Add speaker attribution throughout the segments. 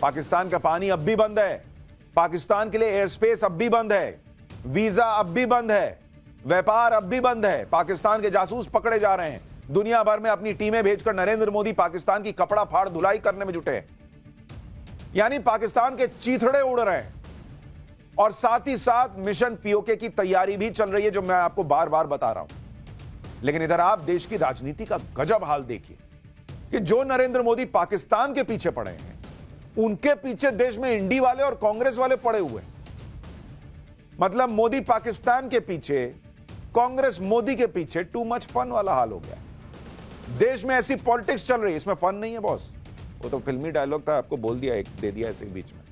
Speaker 1: पाकिस्तान का पानी अब भी बंद है, पाकिस्तान के लिए एयर स्पेस अब भी बंद है, वीजा अब भी बंद है, व्यापार अब भी बंद है, पाकिस्तान के जासूस पकड़े जा रहे हैं, दुनिया भर में अपनी टीमें भेजकर नरेंद्र मोदी पाकिस्तान की कपड़ा फाड़ धुलाई करने में जुटे हैं। यानी पाकिस्तान के चीथड़े उड़ रहे हैं और साथ ही साथ मिशन पीओके की तैयारी भी चल रही है, जो मैं आपको बार बार बता रहा हूं। लेकिन इधर आप देश की राजनीति का गजब हाल देखिए कि जो नरेंद्र मोदी पाकिस्तान के पीछे पड़े हैं, उनके पीछे देश में इंडी वाले और कांग्रेस वाले पड़े हुए हैं। मतलब मोदी पाकिस्तान के पीछे, कांग्रेस मोदी के पीछे, टू मच फन वाला हाल हो गया। देश में ऐसी पॉलिटिक्स चल रही है, इसमें फन नहीं है बॉस। वो तो फिल्मी डायलॉग था, आपको बोल दिया, एक दे दिया ऐसे बीच में।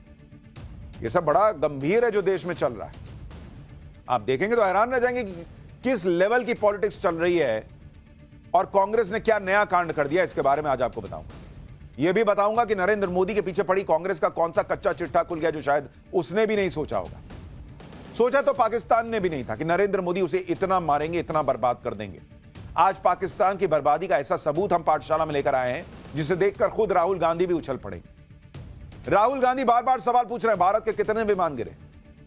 Speaker 1: ये सब बड़ा गंभीर है जो देश में चल रहा है। आप देखेंगे तो हैरान रह जाएंगे कि किस लेवल की पॉलिटिक्स चल रही है और कांग्रेस ने क्या नया कांड कर दिया। इसके बारे में आज आपको बताऊंगा। यह भी बताऊंगा कि नरेंद्र मोदी के पीछे पड़ी कांग्रेस का कौन सा कच्चा चिट्ठा खुल गया जो शायद उसने भी नहीं सोचा होगा। सोचा तो पाकिस्तान ने भी नहीं था कि नरेंद्र मोदी उसे इतना मारेंगे, इतना बर्बाद कर देंगे। आज पाकिस्तान की बर्बादी का ऐसा सबूत हम पाठशाला में लेकर आए हैं जिसे देखकर खुद राहुल गांधी भी उछल पड़ेंगे। राहुल गांधी बार बार सवाल पूछ रहे हैं, भारत के कितने विमान गिरे,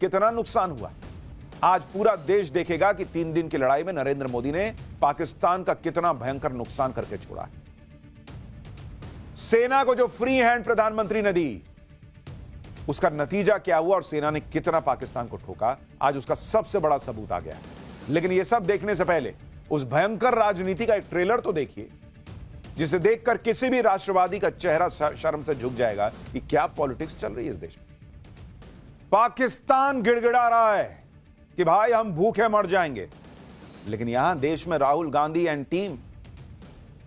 Speaker 1: कितना नुकसान हुआ। आज पूरा देश देखेगा कि 3 दिन की लड़ाई में नरेंद्र मोदी ने पाकिस्तान का कितना भयंकर नुकसान करके छोड़ा है। सेना को जो फ्री हैंड प्रधानमंत्री ने दी, उसका नतीजा क्या हुआ और सेना ने कितना पाकिस्तान को ठोका, आज उसका सबसे बड़ा सबूत आ गया है। लेकिन यह सब देखने से पहले उस भयंकर राजनीति का एक ट्रेलर तो देखिए, जिसे देखकर किसी भी राष्ट्रवादी का चेहरा शर्म से झुक जाएगा कि क्या पॉलिटिक्स चल रही है इस देश में। पाकिस्तान गिड़गिड़ा रहा है कि भाई हम भूखे मर जाएंगे, लेकिन यहां देश में राहुल गांधी एंड टीम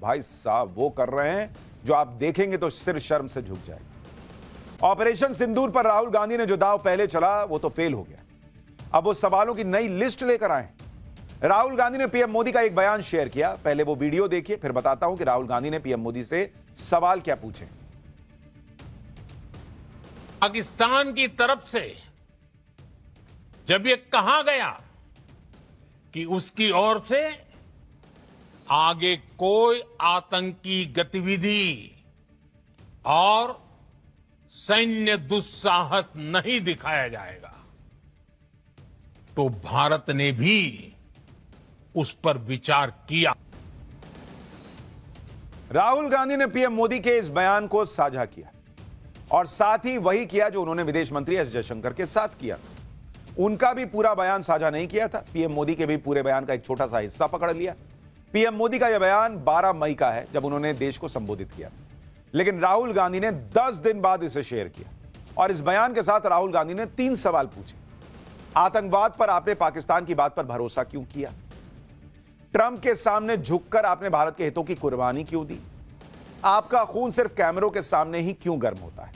Speaker 1: भाई साहब वो कर रहे हैं जो आप देखेंगे तो सिर शर्म से झुक जाएगा। ऑपरेशन सिंदूर पर राहुल गांधी ने जो दांव पहले चला वो तो फेल हो गया। अब वो सवालों की नई लिस्ट लेकर आए। राहुल गांधी ने पीएम मोदी का एक बयान शेयर किया। पहले वो वीडियो देखिए, फिर बताता हूं कि राहुल गांधी ने पीएम मोदी से सवाल क्या पूछे।
Speaker 2: पाकिस्तान की तरफ से जब ये कहा गया कि उसकी ओर से आगे कोई आतंकी गतिविधि और सैन्य दुस्साहस नहीं दिखाया जाएगा, तो भारत ने भी उस पर विचार किया।
Speaker 1: राहुल गांधी ने पीएम मोदी के इस बयान को साझा किया और साथ ही वही किया जो उन्होंने विदेश मंत्री एस जयशंकर के साथ किया। उनका भी पूरा बयान साझा नहीं किया था, पीएम मोदी के भी पूरे बयान का एक छोटा सा हिस्सा पकड़ लिया। पीएम मोदी का यह बयान 12 मई का है, जब उन्होंने देश को संबोधित किया। लेकिन राहुल गांधी ने 10 दिन बाद इसे शेयर किया और इस बयान के साथ राहुल गांधी ने 3 सवाल पूछे। आतंकवाद पर आपने पाकिस्तान की बात पर भरोसा क्यों किया? ट्रंप के सामने झुककर आपने भारत के हितों की कुर्बानी क्यों दी? आपका खून सिर्फ कैमरों के सामने ही क्यों गर्म होता है?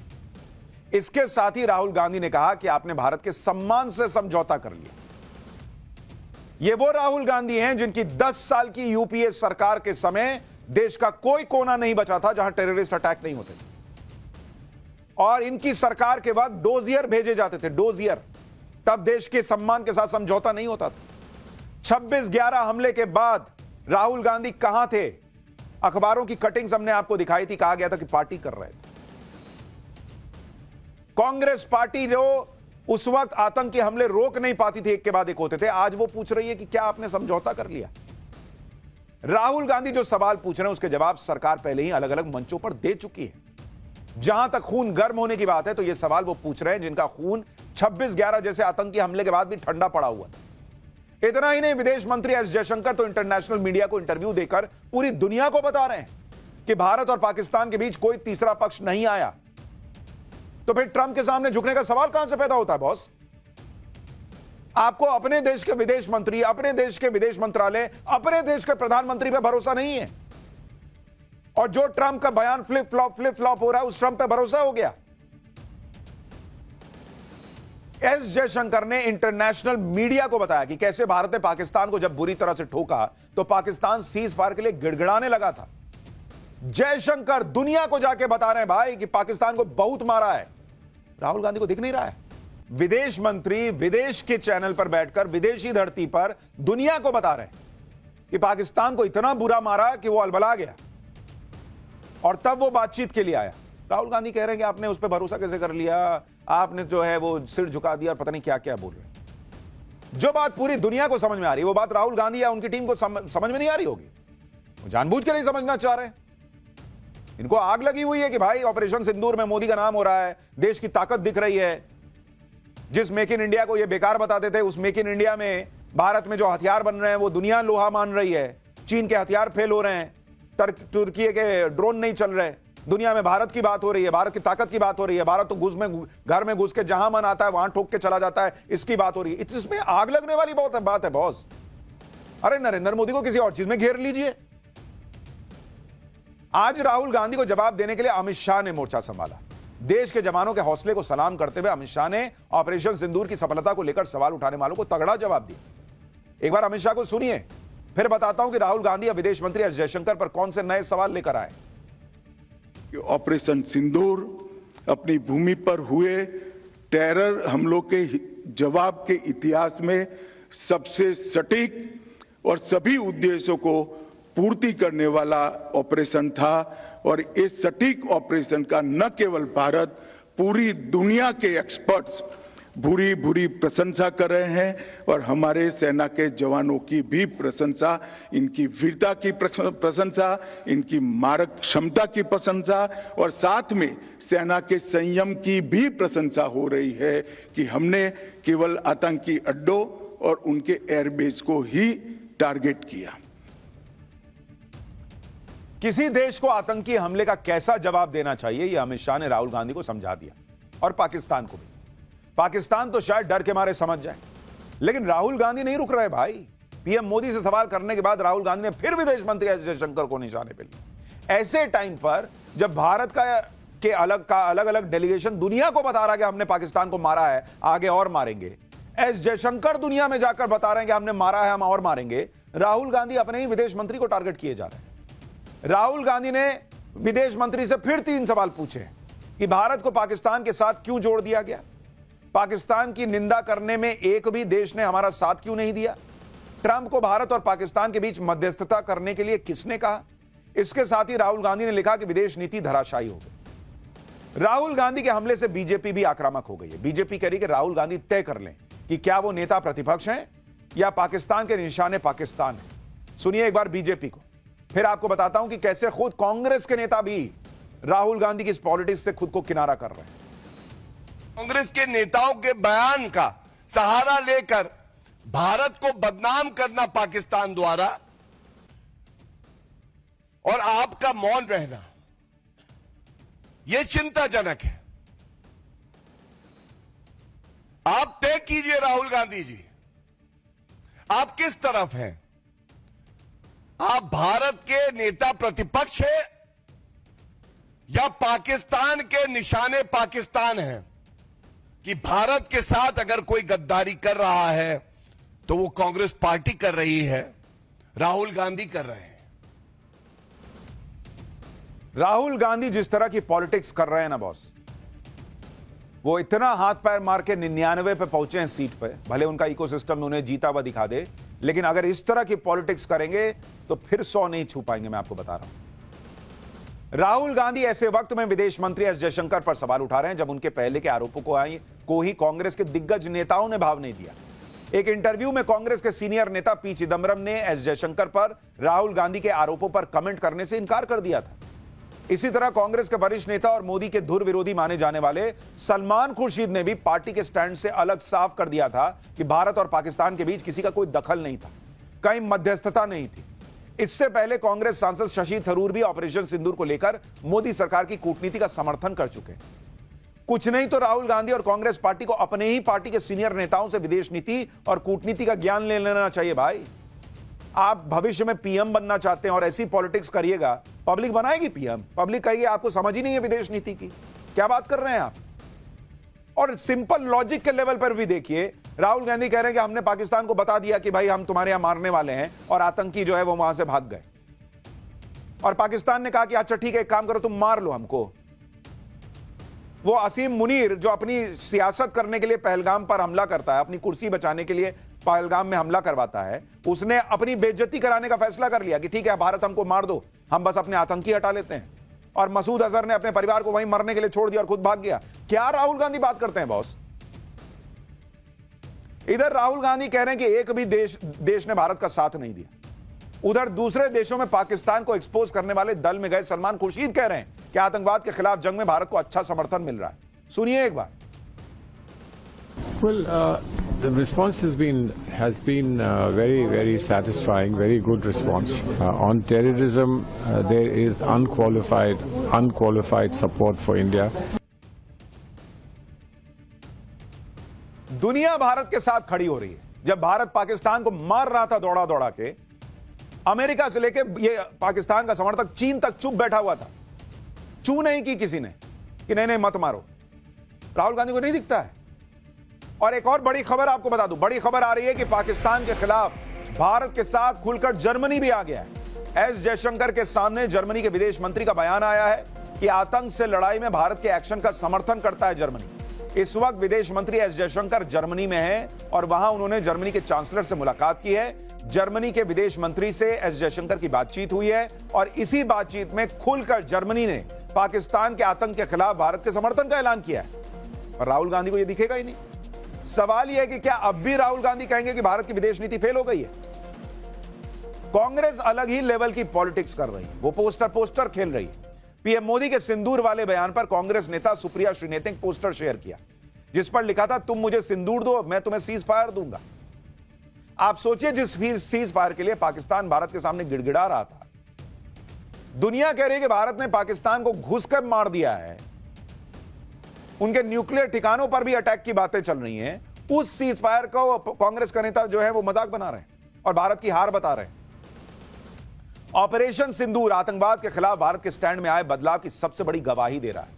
Speaker 1: इसके साथ ही राहुल गांधी ने कहा कि आपने भारत के सम्मान से समझौता कर लिया। ये वो राहुल गांधी हैं जिनकी 10 साल की यूपीए सरकार के समय देश का कोई कोना नहीं बचा था जहां टेररिस्ट अटैक नहीं होते थे, और इनकी सरकार के बाद डोजियर भेजे जाते थे, डोजियर। तब देश के सम्मान के साथ समझौता नहीं होता था। 26/11 हमले के बाद राहुल गांधी कहां थे? अखबारों की कटिंग्स हमने आपको दिखाई थी, कहा गया था कि पार्टी कर रहे थे। कांग्रेस पार्टी जो उस वक्त आतंकी हमले रोक नहीं पाती थी, एक के बाद एक होते थे, आज वो पूछ रही है कि क्या आपने समझौता कर लिया? राहुल गांधी जो सवाल पूछ रहे हैं उसके जवाब सरकार पहले ही अलग अलग मंचों पर दे चुकी है। जहां तक खून गर्म होने की बात है तो ये सवाल वो पूछ रहे हैं जिनका खून 26/11 जैसे आतंकी हमले के बाद भी ठंडा पड़ा हुआ था। इतना ही नहीं, विदेश मंत्री एस जयशंकर तो इंटरनेशनल मीडिया को इंटरव्यू देकर पूरी दुनिया को बता रहे हैं कि भारत और पाकिस्तान के बीच कोई तीसरा पक्ष नहीं आया। तो फिर ट्रंप के सामने झुकने का सवाल कहां से पैदा होता है बॉस? आपको अपने देश के विदेश मंत्री, अपने देश के विदेश मंत्रालय, अपने देश के प्रधानमंत्री पे भरोसा नहीं है, और जो ट्रंप का बयान फ्लिप फ्लॉप हो रहा है उस ट्रंप पे भरोसा हो गया। एस जयशंकर ने इंटरनेशनल मीडिया को बताया कि कैसे भारत ने पाकिस्तान को जब बुरी तरह से ठोका तो पाकिस्तान सीज फायर के लिए गिड़गिड़ाने लगा था। जयशंकर दुनिया को जाके बता रहे हैं भाई कि पाकिस्तान को बहुत मारा है। राहुल गांधी को दिख नहीं रहा है? विदेश मंत्री विदेश के चैनल पर बैठकर विदेशी धरती पर दुनिया को बता रहे हैं कि पाकिस्तान को इतना बुरा मारा कि वो अलबला गया, और तब वो बातचीत के लिए आया। राहुल गांधी कह रहे हैं कि आपने उस पर भरोसा कैसे कर लिया, आपने जो है वो सिर झुका दिया और पता नहीं क्या क्या बोल रहे हैं। जो बात पूरी दुनिया को समझ में आ रही है वो बात राहुल गांधी या उनकी टीम को समझ में नहीं आ रही होगी। वो जानबूझ के नहीं समझना चाह रहे हैं। इनको आग लगी हुई है कि भाई ऑपरेशन सिंदूर में मोदी का नाम हो रहा है, देश की ताकत दिख रही है। जिस मेक इन इंडिया को ये बेकार बताते थे, उस मेक इन इंडिया में भारत में जो हथियार बन रहे हैं वो दुनिया लोहा मान रही है। चीन के हथियार फेल हो रहे हैं, तुर्की के ड्रोन नहीं चल रहे, दुनिया में भारत की बात हो रही है, भारत की ताकत की बात हो रही है। भारत तो घर में घुस के जहां मन आता है वहां ठोक के चला जाता है, इसकी बात हो रही है। इसमें आग लगने वाली बहुत बात है बॉस। अरे नरेंद्र मोदी को किसी और चीज में घेर लीजिए। आज राहुल गांधी को जवाब देने के लिए अमित शाह ने मोर्चा संभाला। देश के जवानों के हौसले को सलाम करते हुए अमित शाह ने ऑपरेशन सिंदूर की सफलता को लेकर सवाल उठाने वालों को तगड़ा जवाब दिया। एक बार अमित शाह को सुनिए, फिर बताता हूं कि राहुल गांधी या विदेश मंत्री एस जयशंकर पर कौन से नए सवाल लेकर आए।
Speaker 3: ऑपरेशन सिंदूर अपनी भूमि पर हुए टेरर हमलों के जवाब के इतिहास में सबसे सटीक और सभी उद्देश्यों को पूर्ति करने वाला ऑपरेशन था। और इस सटीक ऑपरेशन का न केवल भारत, पूरी दुनिया के एक्सपर्ट्स भूरी भूरी प्रशंसा कर रहे हैं और हमारे सेना के जवानों की भी प्रशंसा, इनकी वीरता की प्रशंसा, इनकी मारक क्षमता की प्रशंसा और साथ में सेना के संयम की भी प्रशंसा हो रही है कि हमने केवल आतंकी अड्डों और उनके एयरबेस को ही टारगेट किया।
Speaker 1: किसी देश को आतंकी हमले का कैसा जवाब देना चाहिए यह अमित शाह ने राहुल गांधी को समझा दिया, और पाकिस्तान को भी। पाकिस्तान तो शायद डर के मारे समझ जाए, लेकिन राहुल गांधी नहीं रुक रहे भाई। पीएम मोदी से सवाल करने के बाद राहुल गांधी ने फिर विदेश मंत्री एस जयशंकर को निशाने पे लिया। ऐसे टाइम पर जब भारत का अलग अलग डेलीगेशन दुनिया को बता रहा है कि हमने पाकिस्तान को मारा है, आगे और मारेंगे, एस जयशंकर दुनिया में जाकर बता रहे हैं कि हमने मारा है, हम और मारेंगे, राहुल गांधी अपने ही विदेश मंत्री को टारगेट किए जा रहे हैं। राहुल गांधी ने विदेश मंत्री से फिर 3 सवाल पूछे कि भारत को पाकिस्तान के साथ क्यों जोड़ दिया गया, पाकिस्तान की निंदा करने में एक भी देश ने हमारा साथ क्यों नहीं दिया, ट्रंप को भारत और पाकिस्तान के बीच मध्यस्थता करने के लिए किसने कहा। इसके साथ ही राहुल गांधी ने लिखा कि विदेश नीति धराशायी हो गई। राहुल गांधी के हमले से बीजेपी भी आक्रामक हो गई है। बीजेपी कह रही कि राहुल गांधी तय कर लें कि क्या वो नेता प्रतिपक्ष हैं या पाकिस्तान के निशाने पाकिस्तान है। सुनिए एक बार बीजेपी को, फिर आपको बताता हूं कि कैसे खुद कांग्रेस के नेता भी राहुल गांधी की इस पॉलिटिक्स से खुद को किनारा कर रहे हैं।
Speaker 4: कांग्रेस के नेताओं के बयान का सहारा लेकर भारत को बदनाम करना पाकिस्तान द्वारा और आपका मौन रहना, यह चिंताजनक है। आप तय कीजिए राहुल गांधी जी, आप किस तरफ हैं? आप भारत के नेता प्रतिपक्ष हैं या पाकिस्तान के निशाने पाकिस्तान हैं? कि भारत के साथ अगर कोई गद्दारी कर रहा है तो वो कांग्रेस पार्टी कर रही है, राहुल गांधी कर रहे हैं।
Speaker 1: राहुल गांधी जिस तरह की पॉलिटिक्स कर रहे हैं ना बॉस, वो इतना हाथ पैर मार के 99 पे पहुंचे हैं सीट पे, भले उनका इकोसिस्टम उन्हें जीता हुआ दिखा दे, लेकिन अगर इस तरह की पॉलिटिक्स करेंगे तो फिर 100 नहीं छू पाएंगे। मैं आपको बता रहा हूं। राहुल गांधी ऐसे वक्त में विदेश मंत्री एस जयशंकर पर सवाल उठा रहे हैं जब उनके पहले के आरोपों को ही कांग्रेस के दिग्गज नेताओं ने भाव नहीं दिया। एक इंटरव्यू में कांग्रेस के सीनियर नेता पी चिदंबरम ने एस जयशंकर पर राहुल गांधी के आरोपों पर कमेंट करने से इनकार कर दिया था। इसी तरह कांग्रेस के वरिष्ठ नेता और मोदी के धुर विरोधी माने जाने वाले सलमान खुर्शीद ने भी पार्टी के स्टैंड से अलग साफ कर दिया था कि भारत और पाकिस्तान के बीच किसी का कोई दखल नहीं था, कहीं मध्यस्थता नहीं थी। इससे पहले कांग्रेस सांसद शशि थरूर भी ऑपरेशन सिंदूर को लेकर मोदी सरकार की कूटनीति का समर्थन कर चुके हैं। कुछ नहीं तो राहुल गांधी और कांग्रेस पार्टी को अपने ही पार्टी के सीनियर नेताओं से विदेश नीति और कूटनीति का ज्ञान ले लेना चाहिए भाई। आप भविष्य में पीएम बनना चाहते हैं और ऐसी पॉलिटिक्स करिएगा, पब्लिक बनाएगी पीएम। पब्लिक कहेगी आपको समझ ही नहीं है विदेश नीति की, क्या बात कर रहे हैं आप। और सिंपल लॉजिक के लेवल पर भी देखिए, राहुल गांधी कह रहे हैं कि हमने पाकिस्तान को बता दिया कि भाई हम तुम्हारे यहां मारने वाले हैं और आतंकी जो है वो वहां से भाग गए, और पाकिस्तान ने कहा कि अच्छा ठीक है एक काम करो तुम मार लो हमको। वो असीम मुनीर जो अपनी सियासत करने के लिए पहलगाम पर हमला करता है, अपनी कुर्सी बचाने के लिए पहलगाम में हमला करवाता है, उसने अपनी बेइज्जती कराने का फैसला कर लिया कि ठीक है भारत हमको मार दो, हम बस अपने आतंकी हटा लेते हैं। और मसूद अजहर ने अपने परिवार को वहीं मरने के लिए छोड़ दिया और खुद भाग गया। क्या राहुल गांधी बात करते हैं बॉस? इधर राहुल गांधी कह रहे हैं कि एक भी देश ने भारत का साथ नहीं दिया, उधर दूसरे देशों में पाकिस्तान को एक्सपोज करने वाले दल में गए सलमान खुर्शीद कह रहे हैं कि आतंकवाद के खिलाफ जंग में भारत को अच्छा समर्थन मिल रहा है। सुनिए एक बार।
Speaker 5: Well, the response has been very, very satisfying, very good response. On terrorism, there is unqualified support for India.
Speaker 1: दुनिया भारत के साथ खड़ी हो रही है। जब भारत पाकिस्तान को मार रहा था दौड़ा दौड़ा के, अमेरिका से लेके ये पाकिस्तान का समर्थक चीन तक चुप बैठा हुआ था। चू नहीं की किसी ने कि नहीं नहीं मत मारो। राहुल गांधी को नहीं दिखता है। और एक और बड़ी खबर आपको बता दूं, बड़ी खबर आ रही है कि पाकिस्तान के खिलाफ भारत के साथ खुलकर जर्मनी भी आ गया है। एस जयशंकर के सामने जर्मनी के विदेश मंत्री का बयान आया है कि आतंक से लड़ाई में भारत के एक्शन का समर्थन करता है जर्मनी। इस वक्त विदेश मंत्री एस जयशंकर जर्मनी में हैं और वहां उन्होंने जर्मनी के चांसलर से मुलाकात की है। जर्मनी के विदेश मंत्री से एस जयशंकर की बातचीत हुई है और इसी बातचीत में खुलकर जर्मनी ने पाकिस्तान के आतंक के खिलाफ भारत के समर्थन का ऐलान किया है। पर राहुल गांधी को यह दिखेगा ही नहीं। सवाल यह है कि क्या अब भी राहुल गांधी कहेंगे कि भारत की विदेश नीति फेल हो गई है? कांग्रेस अलग ही लेवल की पॉलिटिक्स कर रही है, वो पोस्टर खेल रही है। पीएम मोदी के सिंदूर वाले बयान पर कांग्रेस नेता सुप्रिया श्रीनेत ने पोस्टर शेयर किया जिस पर लिखा था, तुम मुझे सिंदूर दो, मैं तुम्हें सीज फायर दूंगा। आप सोचिए, जिस सीज फायर के लिए पाकिस्तान भारत के सामने गिड़गिड़ा रहा था, दुनिया कह रही है कि भारत ने पाकिस्तान को घुसकर मार दिया है, उनके न्यूक्लियर ठिकानों पर भी अटैक की बातें चल रही हैं। उस सीज फायर को कांग्रेस का नेता जो है वो मजाक बना रहे हैं और भारत की हार बता रहे हैं। ऑपरेशन सिंदूर आतंकवाद के खिलाफ भारत के स्टैंड में आए बदलाव की सबसे बड़ी गवाही दे रहा है।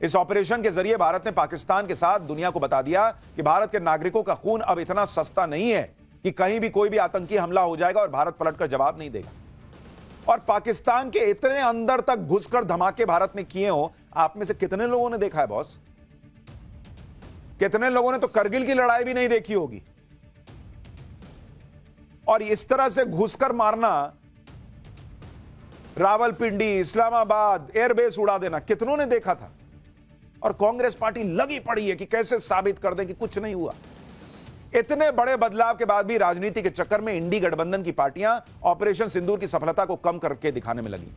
Speaker 1: इस ऑपरेशन के जरिए भारत ने पाकिस्तान के साथ दुनिया को बता दिया कि भारत के नागरिकों का खून अब इतना सस्ता नहीं है कि कहीं भी कोई भी आतंकी हमला हो जाएगा और भारत पलटकर जवाब नहीं देगा। और पाकिस्तान के इतने अंदर तक घुसकर धमाके भारत ने किए हो, आप में से कितने लोगों ने देखा है बॉस? कितने लोगों ने तो करगिल की लड़ाई भी नहीं देखी होगी। और इस तरह से घुसकर मारना, रावलपिंडी, इस्लामाबाद, एयरबेस उड़ा देना, कितनों ने देखा था? और कांग्रेस पार्टी लगी पड़ी है कि कैसे साबित कर दे कि कुछ नहीं हुआ। इतने बड़े बदलाव के बाद भी राजनीति के चक्कर में इंडी गठबंधन की पार्टियां ऑपरेशन सिंदूर की सफलता को कम करके दिखाने में लगी।